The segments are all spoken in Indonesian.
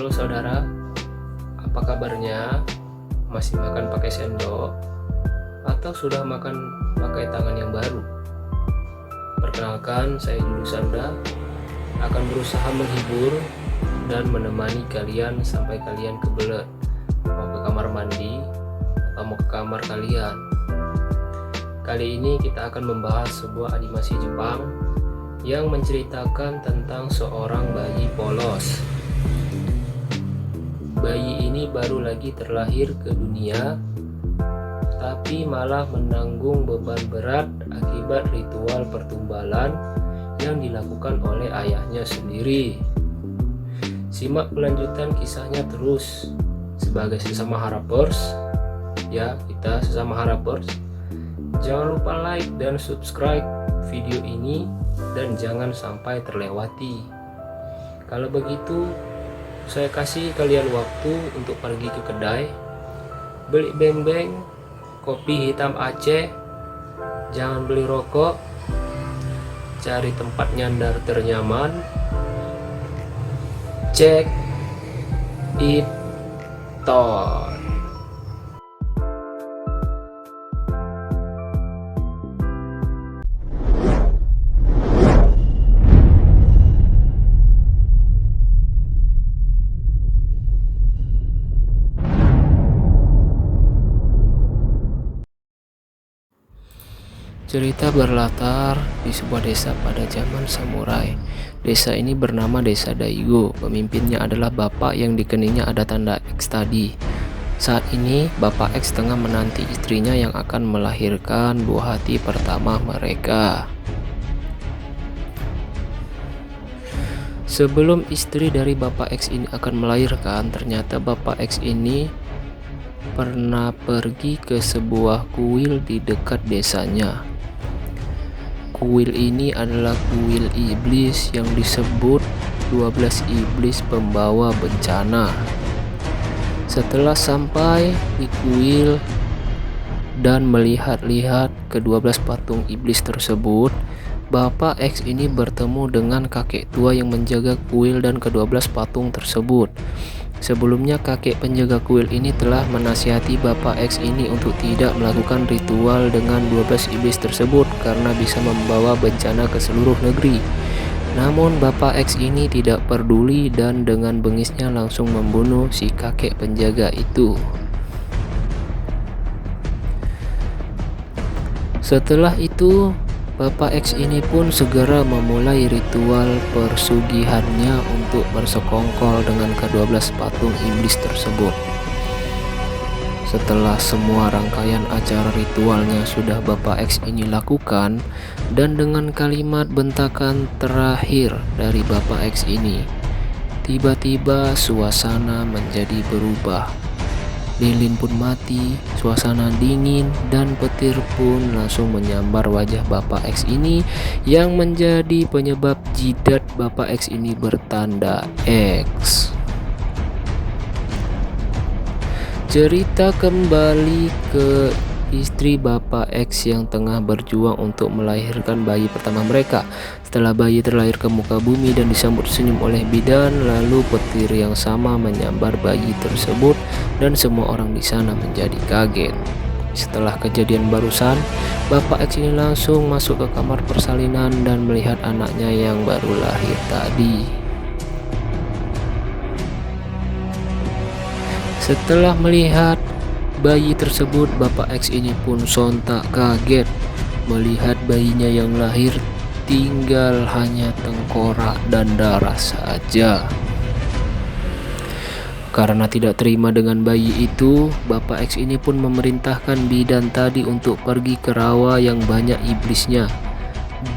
Halo saudara, apa kabarnya? Masih makan pakai sendok? Atau sudah makan pakai tangan yang baru? Perkenalkan, saya Julius Sanda akan berusaha menghibur dan menemani kalian sampai kalian kebelet mau ke kamar mandi atau mau ke kamar kalian. Kali ini kita akan membahas sebuah animasi Jepang yang menceritakan tentang seorang bayi polos. Bayi ini baru lagi terlahir ke dunia, tapi malah menanggung beban berat akibat ritual pertumbalan yang dilakukan oleh ayahnya sendiri. Simak kelanjutan kisahnya terus. Sebagai sesama harapers, ya kita sesama harapers, jangan lupa like dan subscribe video ini dan jangan sampai terlewati. Kalau begitu, saya kasih kalian waktu untuk pergi ke kedai, beli beng-beng, kopi hitam Aceh, jangan beli rokok, cari tempat nyandar ternyaman, check it out. Cerita berlatar di sebuah desa pada zaman samurai. Desa ini bernama Desa Daigo. Pemimpinnya adalah bapak yang di keningnya ada tanda X tadi. Saat ini bapak X tengah menanti istrinya yang akan melahirkan buah hati pertama mereka. Sebelum istri dari bapak X ini akan melahirkan, ternyata bapak X ini pernah pergi ke sebuah kuil di dekat desanya. Kuil ini adalah kuil iblis yang disebut 12 iblis pembawa bencana. Setelah sampai di kuil dan melihat-lihat ke-12 patung iblis tersebut, Bapak X ini bertemu dengan kakek tua yang menjaga kuil dan ke-12 patung tersebut. Sebelumnya kakek penjaga kuil ini telah menasihati Bapak X ini untuk tidak melakukan ritual dengan 12 iblis tersebut karena bisa membawa bencana ke seluruh negeri. Namun Bapak X ini tidak peduli dan dengan bengisnya langsung membunuh si kakek penjaga itu. Setelah itu Bapak X ini pun segera memulai ritual persugihannya untuk bersekongkol dengan ke-12 patung iblis tersebut. Setelah semua rangkaian acara ritualnya sudah Bapak X ini lakukan, dan dengan kalimat bentakan terakhir dari Bapak X ini, tiba-tiba suasana menjadi berubah. Lilin pun mati, suasana dingin, dan petir pun langsung menyambar wajah Bapak X ini yang menjadi penyebab jidat Bapak X ini bertanda X. Cerita kembali ke istri Bapak X yang tengah berjuang untuk melahirkan bayi pertama mereka. Setelah bayi terlahir ke muka bumi dan disambut senyum oleh bidan, lalu petir yang sama menyambar bayi tersebut dan semua orang di sana menjadi kaget. Setelah kejadian barusan, Bapak X ini langsung masuk ke kamar persalinan dan melihat anaknya yang baru lahir tadi. Setelah melihat bayi tersebut, Bapak X ini pun sontak kaget melihat bayinya yang lahir tinggal hanya tengkorak dan darah saja. Karena tidak terima dengan bayi itu, Bapak X ini pun memerintahkan bidan tadi untuk pergi ke rawa yang banyak iblisnya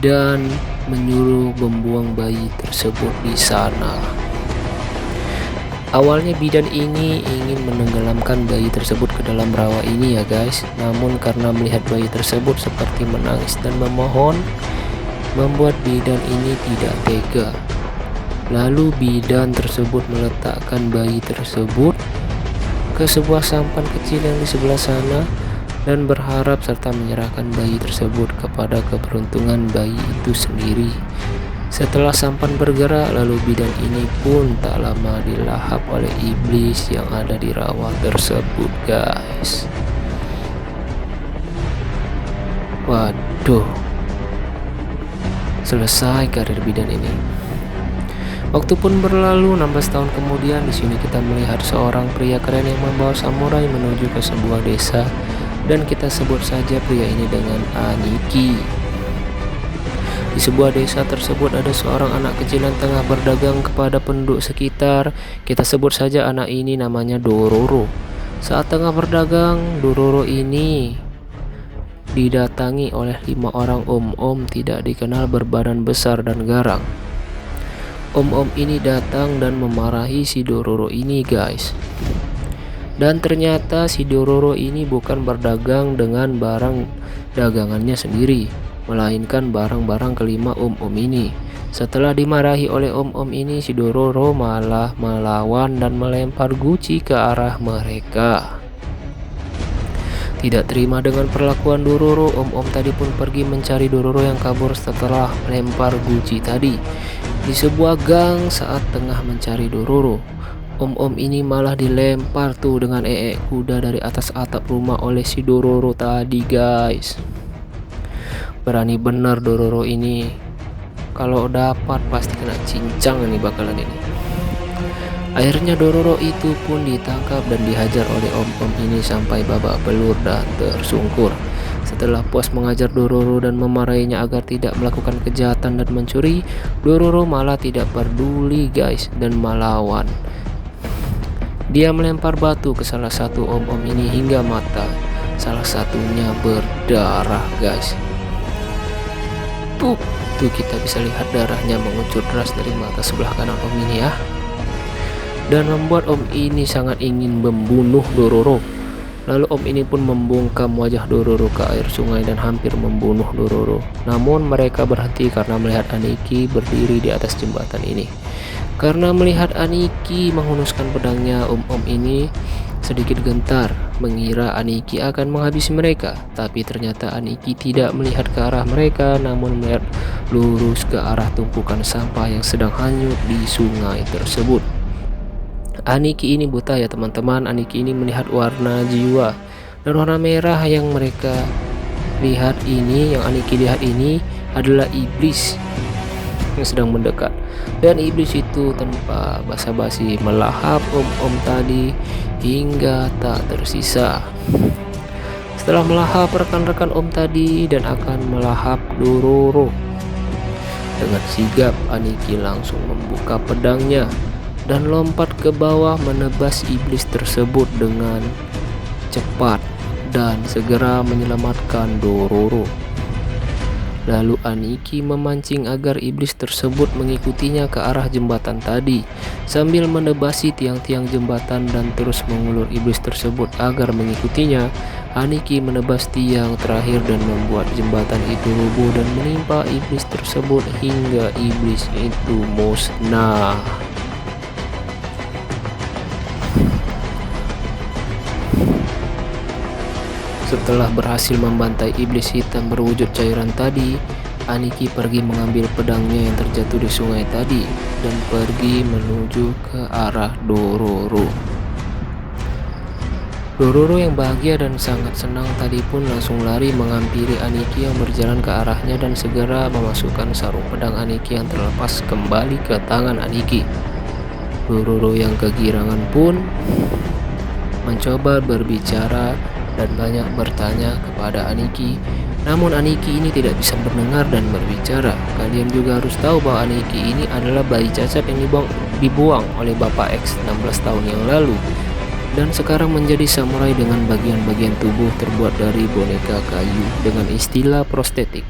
dan menyuruh membuang bayi tersebut di sana. Awalnya bidan ini ingin menenggelamkan bayi tersebut ke dalam rawa ini ya guys. Namun karena melihat bayi tersebut seperti menangis dan memohon, membuat bidan ini tidak tega. Lalu bidan tersebut meletakkan bayi tersebut ke sebuah sampan kecil yang di sebelah sana dan berharap serta menyerahkan bayi tersebut kepada keberuntungan bayi itu sendiri. Setelah sampan bergerak, lalu bidan ini pun tak lama dilahap oleh iblis yang ada di rawa tersebut, guys. Waduh, selesai karir bidan ini. Waktu pun berlalu, 16 tahun kemudian di sini kita melihat seorang pria keren yang membawa samurai menuju ke sebuah desa, dan kita sebut saja pria ini dengan Aniki. Di sebuah desa tersebut ada seorang anak kecil yang tengah berdagang kepada penduduk sekitar. Kita sebut saja anak ini namanya Dororo. Saat tengah berdagang, Dororo ini didatangi oleh 5 orang om-om tidak dikenal berbadan besar dan garang. Om-om ini datang dan memarahi si Dororo ini, guys. Dan ternyata si Dororo ini bukan berdagang dengan barang dagangannya sendiri, melainkan barang-barang kelima om-om ini. Setelah dimarahi oleh om-om ini, si Dororo malah melawan dan melempar guci ke arah mereka. Tidak terima dengan perlakuan Dororo, om-om tadi pun pergi mencari Dororo yang kabur setelah melempar guci tadi. Di sebuah gang saat tengah mencari Dororo, om-om ini malah dilempar tuh dengan kuda dari atas atap rumah oleh si Dororo tadi, guys. Berani bener Dororo ini. Kalau dapat pasti kena cincang ini bakalan ini. Akhirnya Dororo itu pun ditangkap dan dihajar oleh om-om ini sampai babak belur dan tersungkur. Setelah puas mengajar Dororo dan memarahinya agar tidak melakukan kejahatan dan mencuri, Dororo malah tidak peduli, guys, dan melawan. Dia melempar batu ke salah satu om-om ini hingga mata salah satunya berdarah, guys. Tuh kita bisa lihat darahnya mengucur deras dari mata sebelah kanan om ini ya. Dan membuat om ini sangat ingin membunuh Dororo. Lalu om ini pun membungkam wajah Dororo ke air sungai dan hampir membunuh Dororo. Namun mereka berhenti karena melihat Aniki berdiri di atas jembatan ini. Karena melihat Aniki menghunuskan pedangnya, om-om ini sedikit gentar, mengira Aniki akan menghabisi mereka. Tapi ternyata Aniki tidak melihat ke arah mereka, namun melihat lurus ke arah tumpukan sampah yang sedang hanyut di sungai tersebut. Aniki ini buta ya teman-teman. Aniki ini melihat warna jiwa, dan warna merah yang mereka lihat ini, yang Aniki lihat ini adalah iblis yang sedang mendekat. Dan iblis itu tanpa basa-basi melahap om-om tadi hingga tak tersisa. Setelah melahap rekan-rekan om tadi dan akan melahap Dororo, dengan sigap Aniki langsung membuka pedangnya dan lompat ke bawah menebas iblis tersebut dengan cepat dan segera menyelamatkan Dororo. Lalu Aniki memancing agar iblis tersebut mengikutinya ke arah jembatan tadi sambil menebasi tiang-tiang jembatan dan terus mengulur iblis tersebut agar mengikutinya. Aniki menebas tiang terakhir dan membuat jembatan itu rubuh dan menimpa iblis tersebut hingga iblis itu musnah. Setelah berhasil membantai iblis hitam berwujud cairan tadi, Aniki pergi mengambil pedangnya yang terjatuh di sungai tadi dan pergi menuju ke arah Dororo. Dororo yang bahagia dan sangat senang tadi pun langsung lari menghampiri Aniki yang berjalan ke arahnya dan segera memasukkan sarung pedang Aniki yang terlepas kembali ke tangan Aniki. Dororo yang kegirangan pun mencoba berbicara dan banyak bertanya kepada Aniki. Namun Aniki ini tidak bisa mendengar dan berbicara. Kalian juga harus tahu bahwa Aniki ini adalah bayi cacat yang dibuang oleh Bapak X 16 tahun yang lalu, dan sekarang menjadi samurai dengan bagian-bagian tubuh terbuat dari boneka kayu dengan istilah prostetik.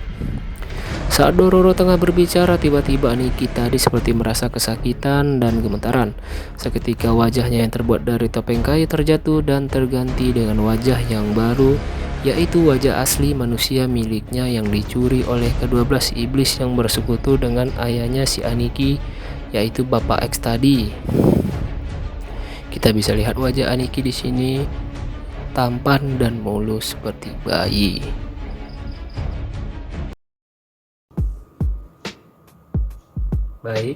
Saat Dororo tengah berbicara, tiba-tiba Aniki tadi seperti merasa kesakitan dan gemetaran. Seketika wajahnya yang terbuat dari topeng kayu terjatuh dan terganti dengan wajah yang baru, yaitu wajah asli manusia miliknya yang dicuri oleh ke-12 iblis yang bersekutu dengan ayahnya si Aniki, yaitu Bapak X tadi. Kita bisa lihat wajah Aniki di sini tampan dan mulus seperti bayi. Baik,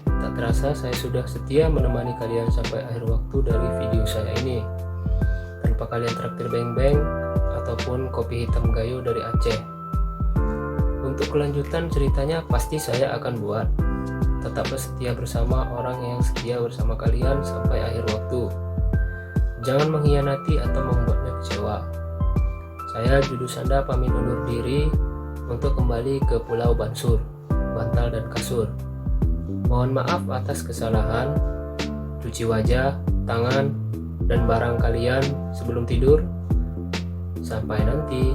tak terasa saya sudah setia menemani kalian sampai akhir waktu dari video saya ini. Tanpa kalian traktir beng-beng ataupun kopi hitam gayo dari Aceh. Untuk kelanjutan ceritanya pasti saya akan buat. Tetaplah setia bersama orang yang setia bersama kalian sampai akhir waktu. Jangan mengkhianati atau membuatnya kecewa. Saya Judu Sanda pamit undur diri untuk kembali ke Pulau Bansur, bantal dan kasur. Mohon maaf atas kesalahan. Cuci wajah, tangan, dan barang kalian sebelum tidur. Sampai nanti.